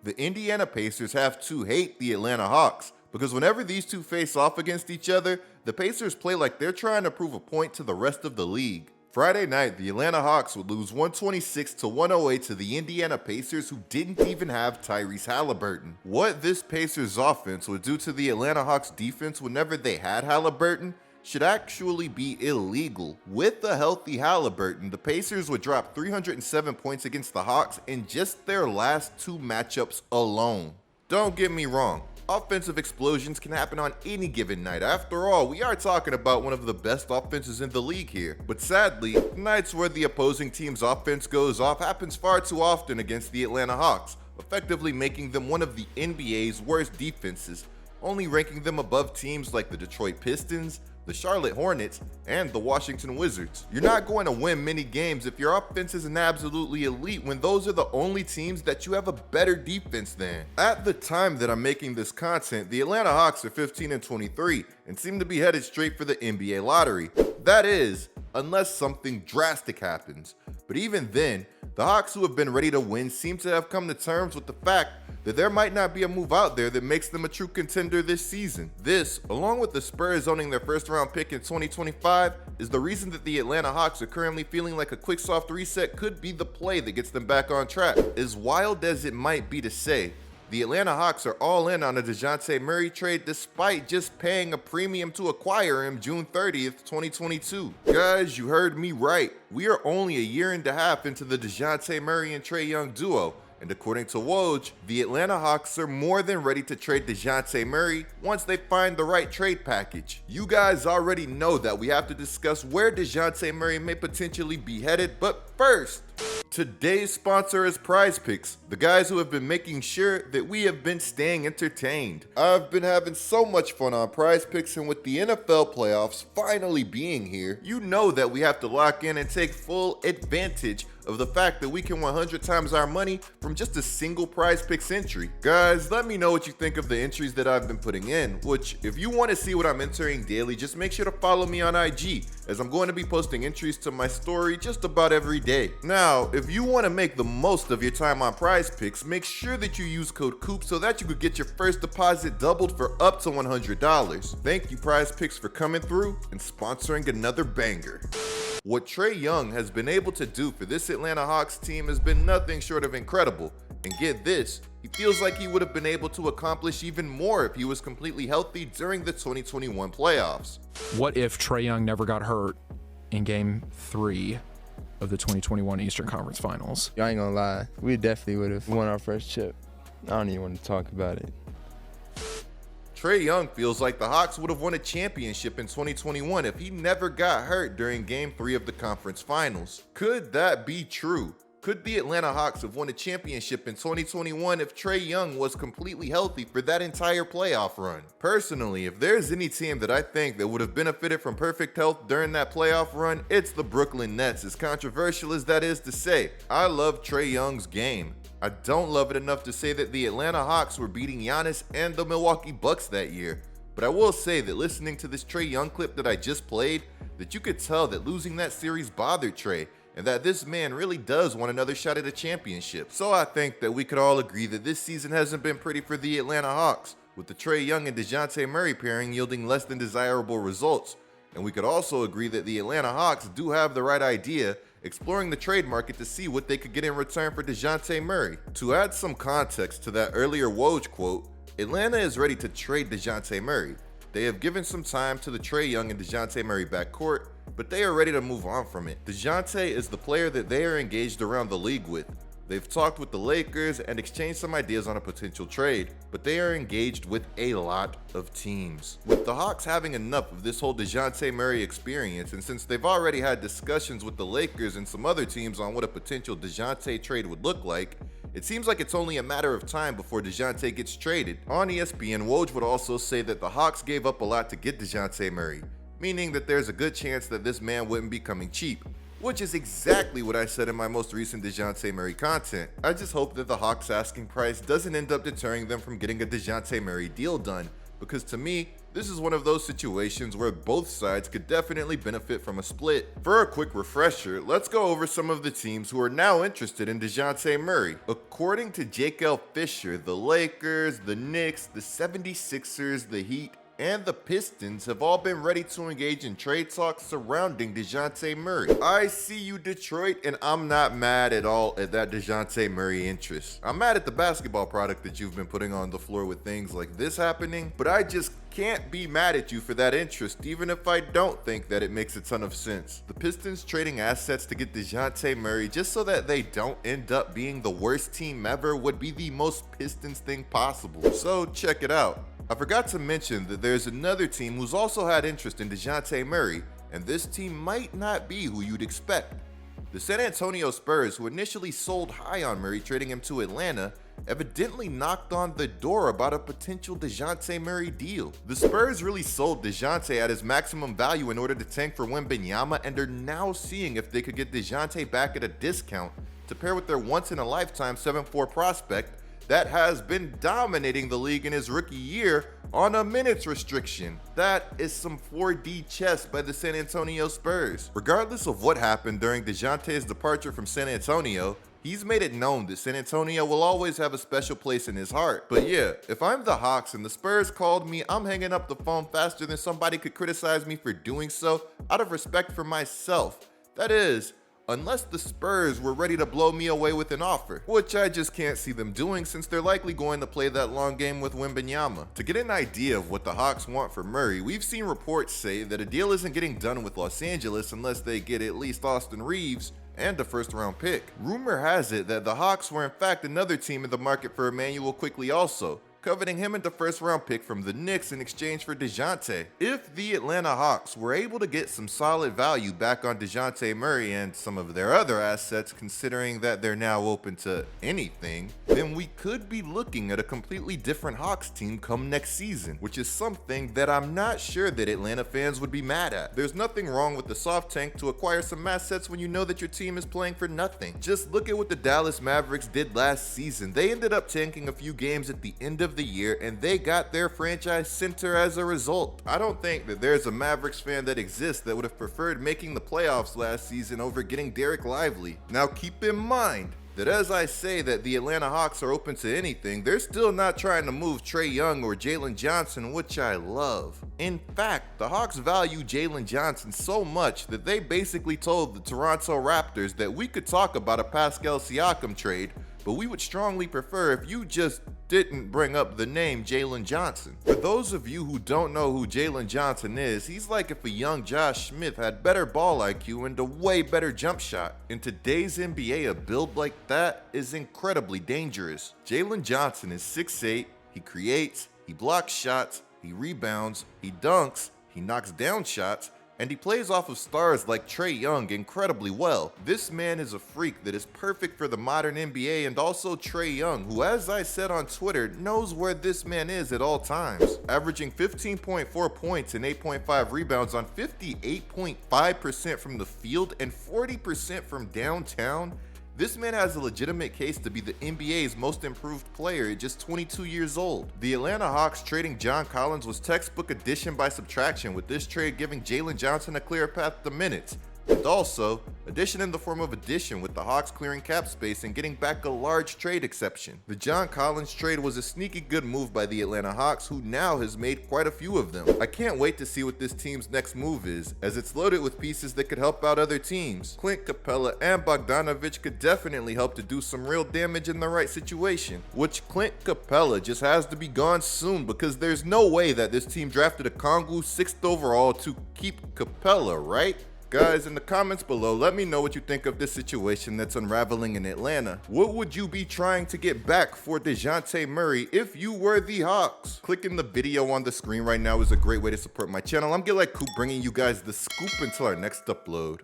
The Indiana Pacers have to hate the Atlanta Hawks because whenever these two face off against each other, the Pacers play like they're trying to prove a point to the rest of the league. Friday night, the Atlanta Hawks would lose 126-108 to the Indiana Pacers, who didn't even have Tyrese Halliburton. What this Pacers offense would do to the Atlanta Hawks defense whenever they had Halliburton should actually be illegal. With a healthy Halliburton, the Pacers would drop 307 points against the Hawks in just their last two matchups alone. Don't get me wrong, offensive explosions can happen on any given night. After all, we are talking about one of the best offenses in the league here. But sadly, nights where the opposing team's offense goes off happens far too often against the Atlanta Hawks, effectively making them one of the NBA's worst defenses, only ranking them above teams like the Detroit Pistons, the Charlotte Hornets, and the Washington Wizards. You're not going to win many games if your offense isn't absolutely elite when those are the only teams that you have a better defense than. At the time that I'm making this content, the Atlanta Hawks are 15-23 and seem to be headed straight for the NBA lottery. That is, unless something drastic happens. But even then, the Hawks, who have been ready to win, seem to have come to terms with the fact that there might not be a move out there that makes them a true contender this season. This, along with the Spurs owning their first round pick in 2025, is the reason that the Atlanta Hawks are currently feeling like a quick soft reset could be the play that gets them back on track. As wild as it might be to say, the Atlanta Hawks are all in on a Dejounte Murray trade despite just paying a premium to acquire him June 30th, 2022. Guys, you heard me right. We are only a year and a half into the Dejounte Murray and Trae Young duo. And according to Woj, the Atlanta Hawks are more than ready to trade Dejounte Murray once they find the right trade package. You guys already know that we have to discuss where Dejounte Murray may potentially be headed, but first, today's sponsor is PrizePicks, the guys who have been making sure that we have been staying entertained. I've been having so much fun on PrizePicks, and with the NFL playoffs finally being here, you know that we have to lock in and take full advantage of the fact that we can 100 times our money from just a single PrizePicks entry. Guys, let me know what you think of the entries that I've been putting in, which if you want to see what I'm entering daily, just make sure to follow me on IG, as I'm going to be posting entries to my story just about every day. Now, if you want to make the most of your time on PrizePicks, make sure that you use code COOP so that you could get your first deposit doubled for up to $100. Thank you, PrizePicks, for coming through and sponsoring another banger. What Trae Young has been able to do for this Atlanta Hawks team has been nothing short of incredible. And get this, he feels like he would have been able to accomplish even more if he was completely healthy during the 2021 playoffs. What if Trae Young never got hurt in Game 3 of the 2021 Eastern Conference Finals? I ain't gonna lie, we definitely would have won our first chip. I don't even want to talk about it. Trae Young feels like the Hawks would have won a championship in 2021 if he never got hurt during Game 3 of the conference finals. Could that be true? Could the Atlanta Hawks have won a championship in 2021 if Trae Young was completely healthy for that entire playoff run? Personally, if there's any team that I think that would have benefited from perfect health during that playoff run, it's the Brooklyn Nets. As controversial as that is to say, I love Trae Young's game. I don't love it enough to say that the Atlanta Hawks were beating Giannis and the Milwaukee Bucks that year. But I will say that listening to this Trae Young clip that I just played, that you could tell that losing that series bothered Trae, and that this man really does want another shot at a championship. So I think that we could all agree that this season hasn't been pretty for the Atlanta Hawks, with the Trae Young and Dejounte Murray pairing yielding less than desirable results. And we could also agree that the Atlanta Hawks do have the right idea, exploring the trade market to see what they could get in return for Dejounte Murray. To add some context to that earlier Woj quote, Atlanta is ready to trade Dejounte Murray. They have given some time to the Trae Young and Dejounte Murray backcourt, but they are ready to move on from it. Dejounte is the player that they are engaged around the league with. They've talked with the Lakers and exchanged some ideas on a potential trade, but they are engaged with a lot of teams. With the Hawks having enough of this whole Dejounte Murray experience, and since they've already had discussions with the Lakers and some other teams on what a potential Dejounte trade would look like, it seems like it's only a matter of time before Dejounte gets traded. On ESPN, Woj would also say that the Hawks gave up a lot to get Dejounte Murray, meaning that there's a good chance that this man wouldn't be coming cheap. Which is exactly what I said in my most recent Dejounte Murray content. I just hope that the Hawks' asking price doesn't end up deterring them from getting a Dejounte Murray deal done, because to me, This is one of those situations where both sides could definitely benefit from a split. For a quick refresher, let's go over some of the teams who are now interested in Dejounte Murray. According to Jake L. Fisher, the Lakers, the Knicks, the 76ers, the Heat, and the Pistons have all been ready to engage in trade talks surrounding Dejounte Murray. I see you, Detroit, and I'm not mad at all at that Dejounte Murray interest. I'm mad at the basketball product that you've been putting on the floor with things like this happening, but I just can't be mad at you for that interest, even if I don't think that it makes a ton of sense. The Pistons trading assets to get Dejounte Murray just so that they don't end up being the worst team ever would be the most Pistons thing possible. So check it out. I forgot to mention that there's another team who's also had interest in Dejounte Murray, and this team might not be who you'd expect. The San Antonio Spurs, who initially sold high on Murray trading him to Atlanta, evidently knocked on the door about a potential Dejounte Murray deal. The Spurs really sold Dejounte at his maximum value in order to tank for Wembanyama, and are now seeing if they could get Dejounte back at a discount to pair with their once-in-a-lifetime 7'4" prospect that has been dominating the league in his rookie year on a minutes restriction. That is some 4D chess by the San Antonio Spurs. Regardless of what happened during Dejounte's departure from San Antonio, he's made it known that San Antonio will always have a special place in his heart. But yeah, if I'm the Hawks and the Spurs called me, I'm hanging up the phone faster than somebody could criticize me for doing so out of respect for myself. That is, unless the Spurs were ready to blow me away with an offer, which I just can't see them doing since they're likely going to play that long game with Wembanyama. To get an idea of what the Hawks want for Murray, we've seen reports say that a deal isn't getting done with Los Angeles unless they get at least Austin Reeves and a first-round pick. Rumor has it that the Hawks were in fact another team in the market for Emmanuel Quickley also, coveting him and the first-round pick from the Knicks in exchange for Dejounte. If the Atlanta Hawks were able to get some solid value back on Dejounte Murray and some of their other assets, considering that they're now open to anything, then we could be looking at a completely different Hawks team come next season, which is something that I'm not sure that Atlanta fans would be mad at. There's nothing wrong with the soft tank to acquire some assets when you know that your team is playing for nothing. Just look at what the Dallas Mavericks did last season. They ended up tanking a few games at the end of the year, and they got their franchise center as a result. I don't think that there's a Mavericks fan that exists that would have preferred making the playoffs last season over getting Derek Lively. Now keep in mind that as I say that the Atlanta Hawks are open to anything, they're still not trying to move Trae Young or Jalen Johnson, which I love. In fact, the Hawks value Jalen Johnson so much that they basically told the Toronto Raptors that we could talk about a Pascal Siakam trade, but we would strongly prefer if you just didn't bring up the name Jalen Johnson. For those of you who don't know who Jalen Johnson is, he's like if a young Josh Smith had better ball IQ and a way better jump shot. In today's NBA, a build like that is incredibly dangerous. Jalen Johnson is 6'8", he creates, he blocks shots, he rebounds, he dunks, he knocks down shots, and he plays off of stars like Trae Young incredibly well. This man is a freak that is perfect for the modern NBA, and also Trae Young, who, as I said on Twitter, knows where this man is at all times. Averaging 15.4 points and 8.5 rebounds on 58.5% from the field and 40% from downtown, this man has a legitimate case to be the NBA's most improved player at just 22 years old. The Atlanta Hawks trading John Collins was textbook addition by subtraction, with this trade giving Jalen Johnson a clear path to minutes. And also, addition in the form of addition, with the Hawks clearing cap space and getting back a large trade exception. The John Collins trade was a sneaky good move by the Atlanta Hawks, who now has made quite a few of them. I can't wait to see what this team's next move is, as it's loaded with pieces that could help out other teams. Clint Capella and Bogdanovic could definitely help to do some real damage in the right situation, which Clint Capella just has to be gone soon, because there's no way that this team drafted a Kongu 6th overall to keep Capella, right? Guys, in the comments below, let me know what you think of this situation that's unraveling in Atlanta. What would you be trying to get back for Dejounte Murray if you were the Hawks? Clicking the video on the screen right now is a great way to support my channel. I'm GETLIKECOOP, bringing you guys the scoop until our next upload.